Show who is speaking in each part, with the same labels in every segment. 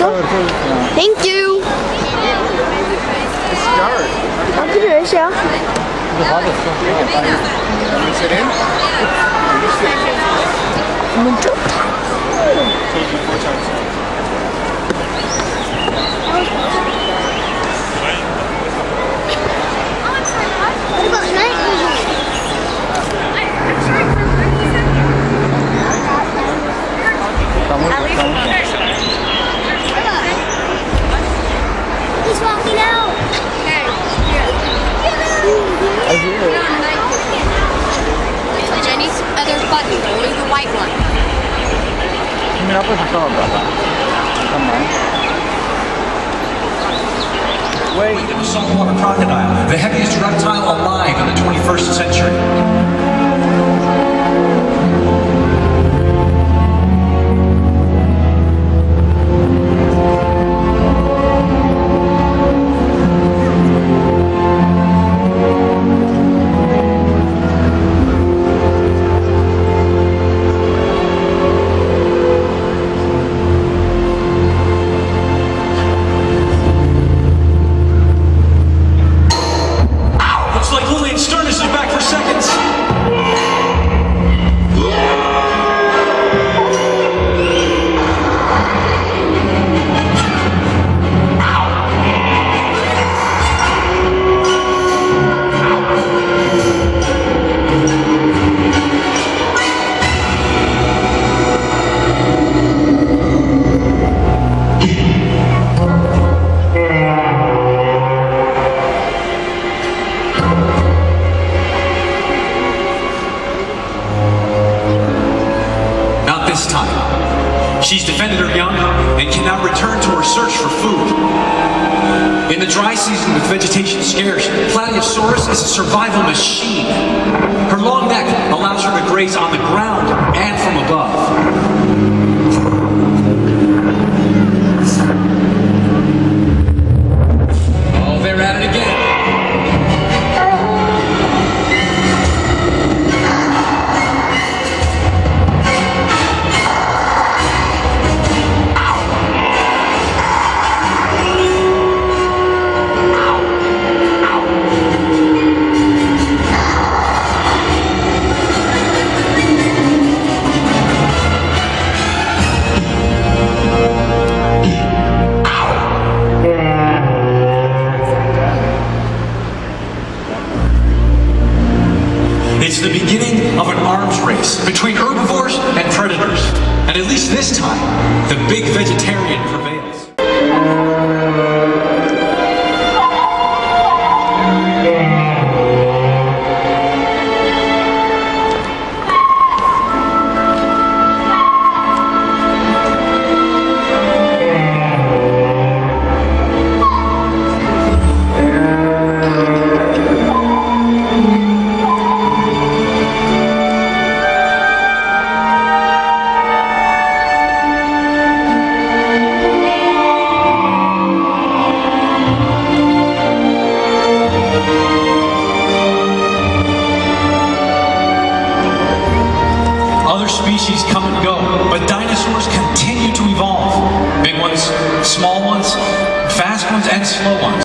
Speaker 1: 있어? Thank you. 필요 몇이야?
Speaker 2: 이거 맞았어.
Speaker 1: 너무 좋다.
Speaker 3: He's walking out. Jenny's other button, only the white one.
Speaker 2: 지민 앞에 잠깐 와봐. 잠깐만.
Speaker 4: Wait. The saltwater crocodile, the heaviest reptile alive in the 21st century. She's defended her young and can now return to her search for food. In the dry season with vegetation scarce, Plateosaurus is a survival machine. Her long neck allows her to graze on the ground and from above. Oh, they're at it again. It's the beginning of an arms race between herbivores and predators. And at least this time, the big vegetarian prevails. Other species come and go, but dinosaurs continue to evolve. Big ones, small ones, fast ones, and slow ones.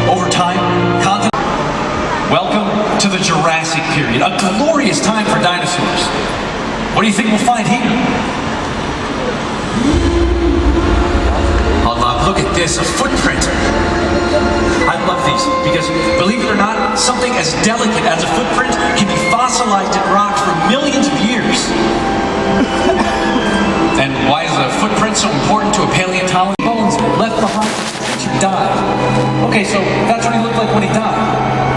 Speaker 4: Over time, welcome to the Jurassic period, a glorious time for dinosaurs. What do you think we'll find here? Oh, look at this, a footprint. I love these because, believe it or not, something as delicate as a footprint can be fossilized in rock for millions of years. And why is a footprint so important to a paleontologist? Bones left behind after he died. Okay, so that's what he looked like when he died.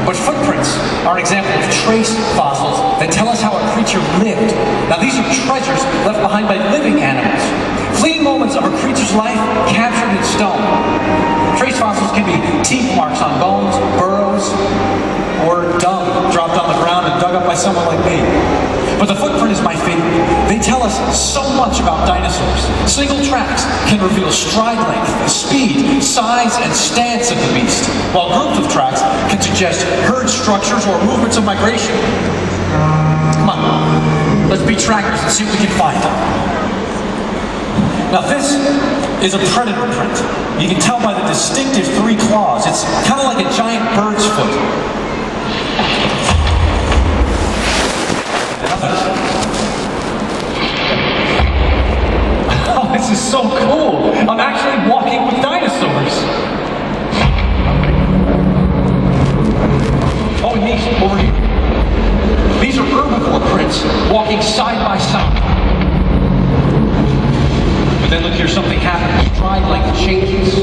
Speaker 4: But footprints are an example of trace fossils that tell us how a creature lived. Now these are treasures left behind by living animals. Fleeting moments of a creature's life captured in stone. Trace fossils can be teeth marks on bones, burrows, or dung dropped on the ground and dug up by someone like me. But the footprint is my favorite. They tell us so can reveal stride length, speed, size, and stance of the beast, while groups of tracks can suggest herd structures or movements of migration. Come on, let's be trackers and see what we can find. Now this is a predator print. You can tell by the distinctive 3 claws. It's kind of like a giant bird's foot. Oh, this is so cool! I'm actually walking with dinosaurs! Oh, and these, over here. These are herbivore prints, walking side by side. But then look here, something happens. Stride length changes.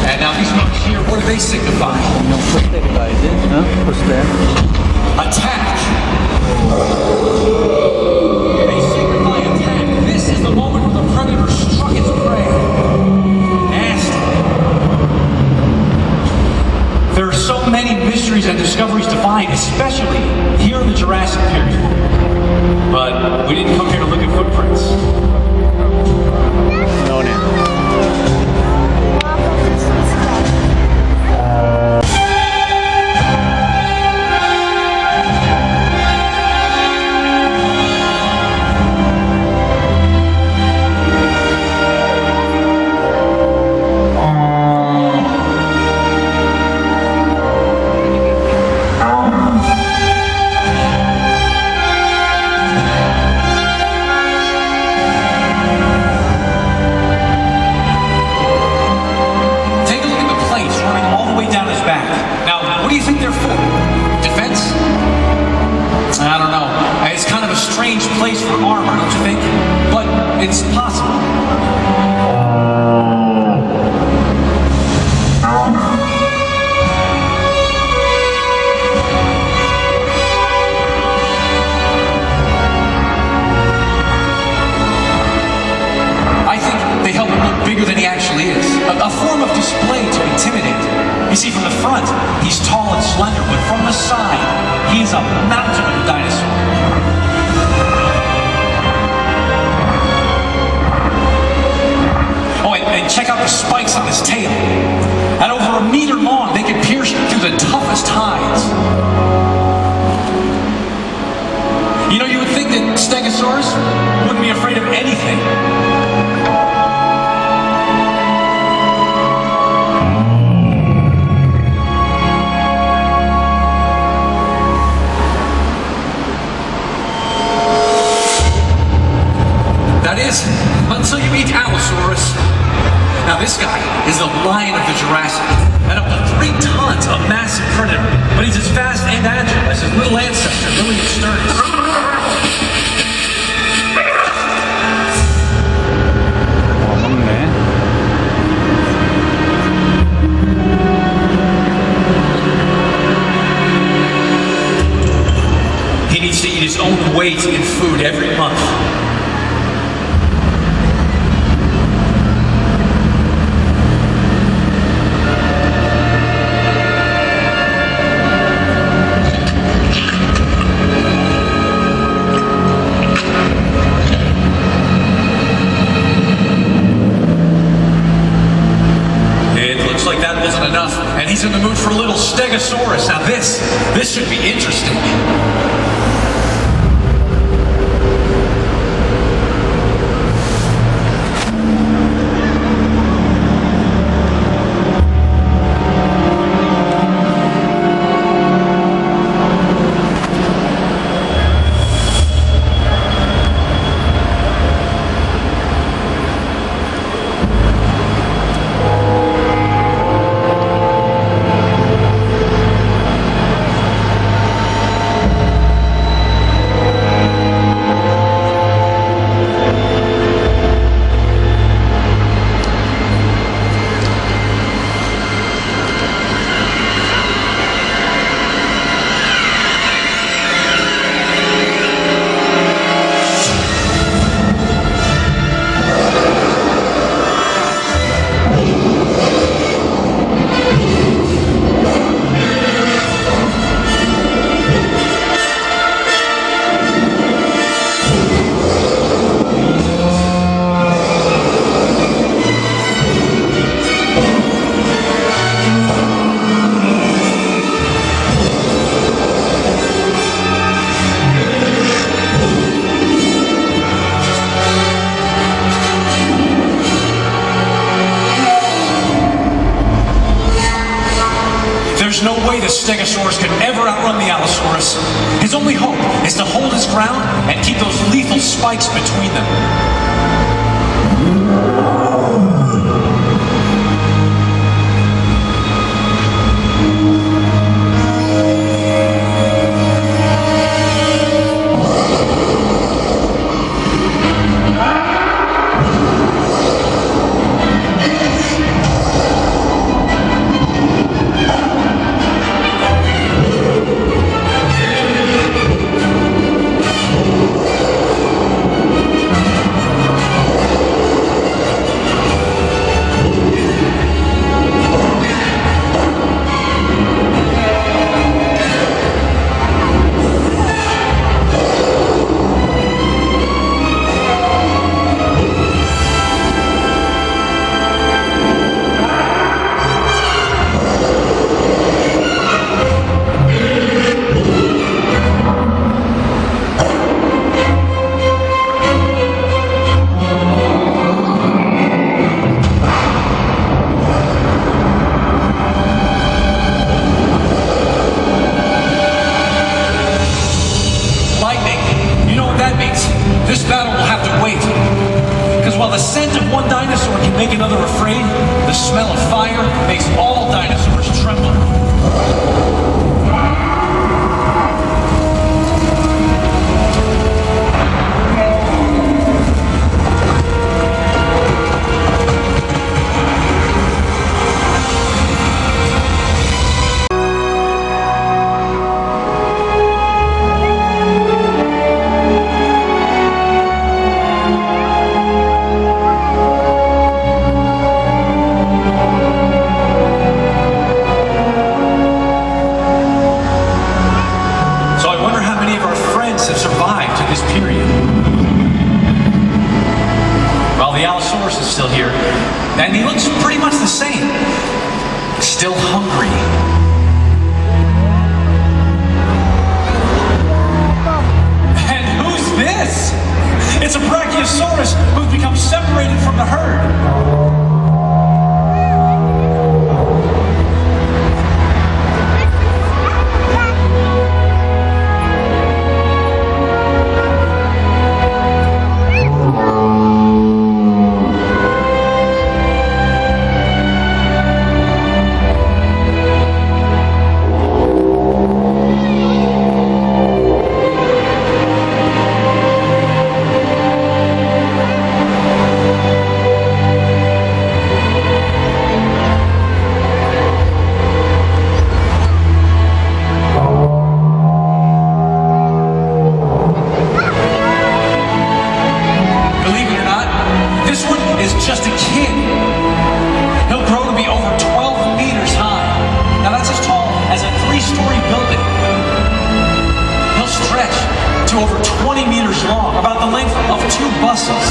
Speaker 4: And now these marks here, what do they signify? Attack! They signify attack. This is the moment when the predator struck its prey. Nasty. There are so many mysteries and discoveries to find, especially here in the Jurassic period. But we didn't come here to look at footprints. No need. Place for armor, don't you think? But it's possible. I think they help him look bigger than he actually is. A form of display to intimidate. You see, from the front, he's tall and slender, but from the side, he's a mountain of a dinosaur. Oh, and check out the spikes on his tail. At over 1 meter long, they can pierce through the toughest hides. You know, you would think that stegosaurs wouldn't be afraid of anything. That is, until you meet Allosaurus. Now this guy is the lion of the Jurassic, at up to 3 tons, a massive predator. But he's as fast and agile as his little ancestor, Liliosternus. He needs to eat his own weight in food every month. He's in the mood for a little stegosaurus. Now this should be interesting. There's no way the Stegosaurus could ever outrun the Allosaurus. His only hope is to hold his ground and keep those lethal spikes between them. This battle will have to wait. Because while the scent of one dinosaur can make another afraid, the smell of fire makes all dinosaurs tremble. Have survived to this period. Well, the Allosaurus is still here, and he looks pretty much the same. Still hungry. And who's this? It's a Brachiosaurus who's become separated from the herd. Just a kid. He'll grow to be over 12 meters high. Now that's as tall as a 3-story building. He'll stretch to over 20 meters long, about the length of 2 buses.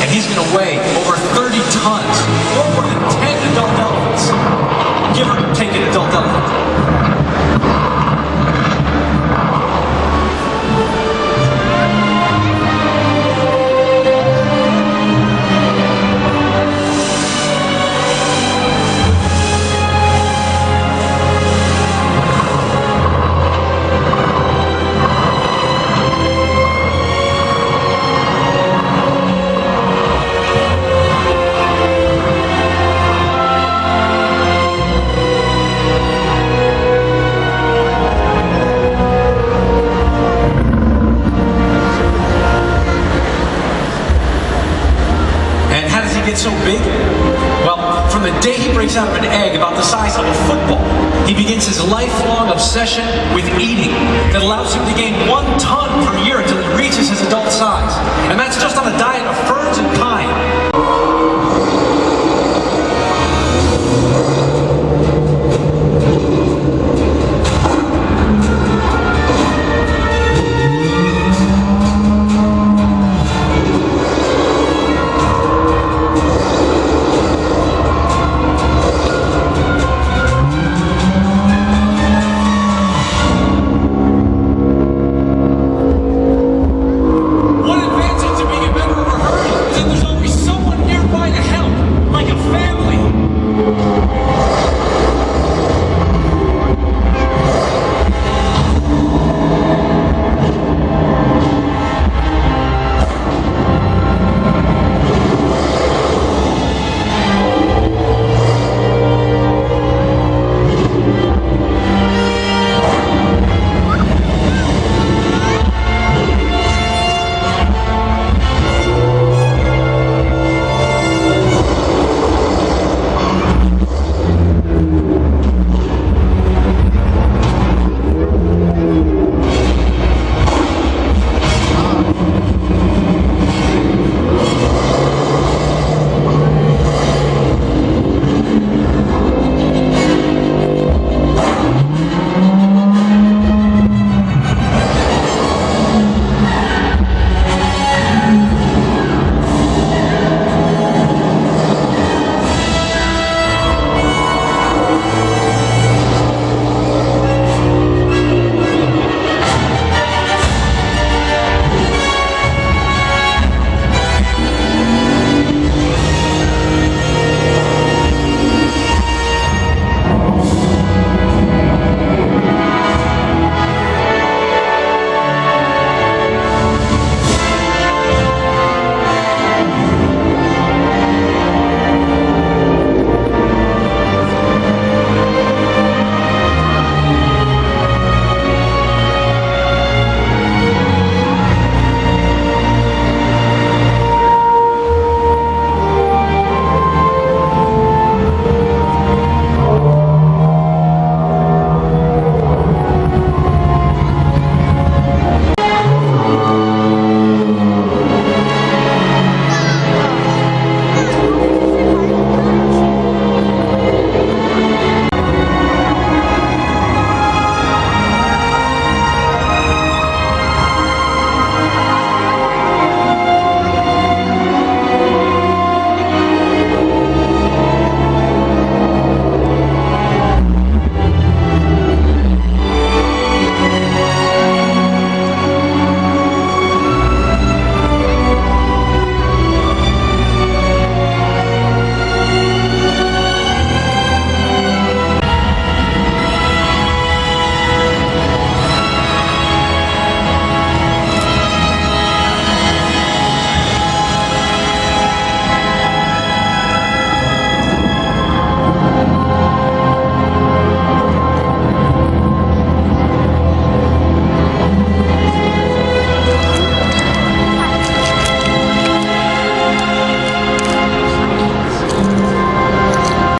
Speaker 4: And he's going to weigh over 30 tons, or more than 10 adult elephants. Give or take an adult elephant. Get so big? Well, from the day he breaks out of an egg about the size of a football, he begins his lifelong obsession with eating that allows him to gain 1 ton per year until he reaches his adult size. And that's just on a diet of ferns and pine. One advances to being a member of a herd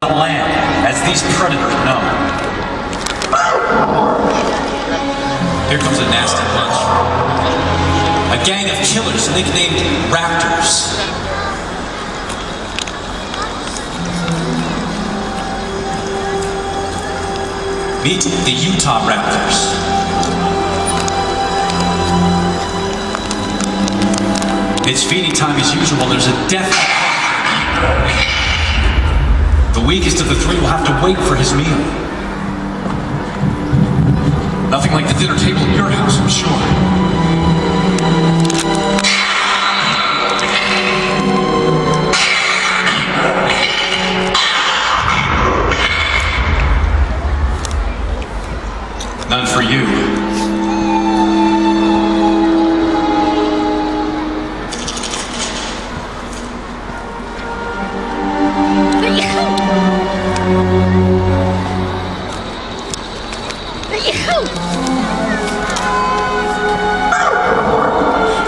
Speaker 4: on land, as these predators know. Here comes a nasty bunch. A gang of killers nicknamed Raptors. Meet the Utah Raptors. It's feeding time as usual. There's a death. The weakest of the three will have to wait for his meal. Nothing like the dinner table at your house, I'm sure. None for you.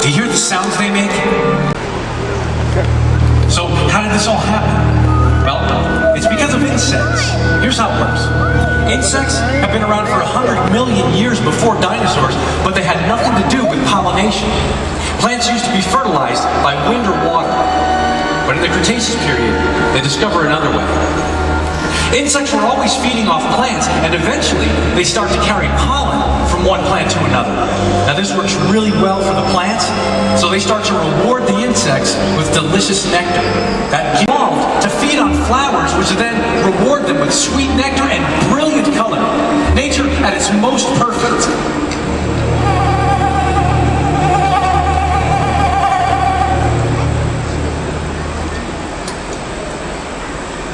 Speaker 4: Do you hear the sounds they make? So, how did this all happen? Well, it's because of insects. Here's how it works. Insects have been around for 100 million years before dinosaurs, but they had nothing to do with pollination. Plants used to be fertilized by wind or water. But in the Cretaceous period, they discovered another way. Insects were always feeding off plants, and eventually they start to carry pollen from one plant to another. Now this works really well for the plants, so they start to reward the insects with delicious nectar. That evolved to feed on flowers, which then reward them with sweet nectar and brilliant color. Nature at its most perfect.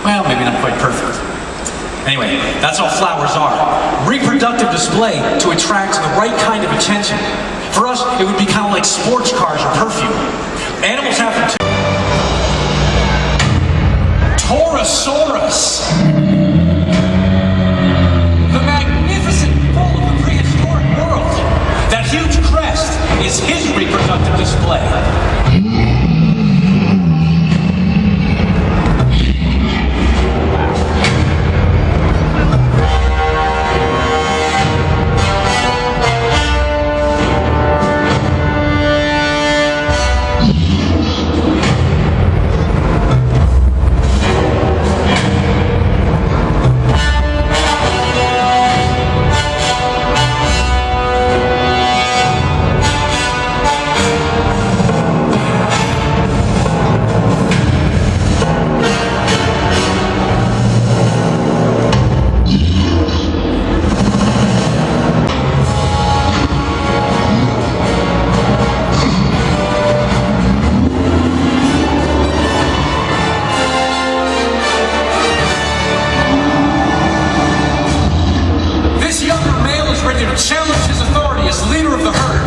Speaker 4: Well, maybe not quite perfect. Anyway, that's all flowers are. Reproductive display to attract the right kind of attention. For us, it would be kind of like sports cars or perfume. Animals have them too. Torosaurus! The magnificent bull of the prehistoric world. That huge crest is his reproductive display. Challenge his authority as leader of the herd.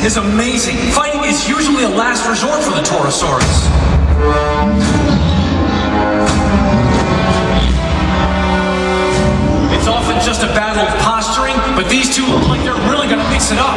Speaker 4: Is amazing. Fighting is usually a last resort for the Torosaurus. It's often just a battle of posturing, but these two look like they're really going to mix it up.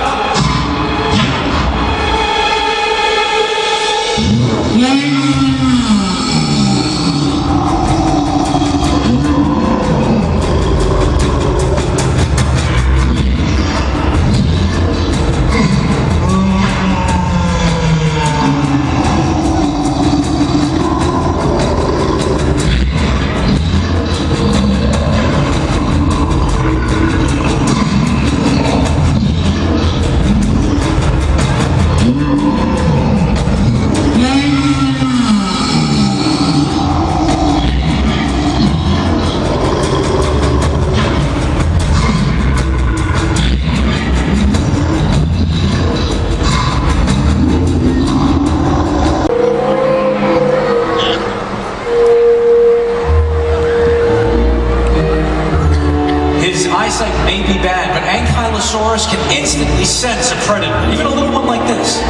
Speaker 4: sense a predator, even a little one like this.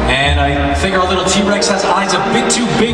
Speaker 4: And I think our little T-Rex has eyes a bit too big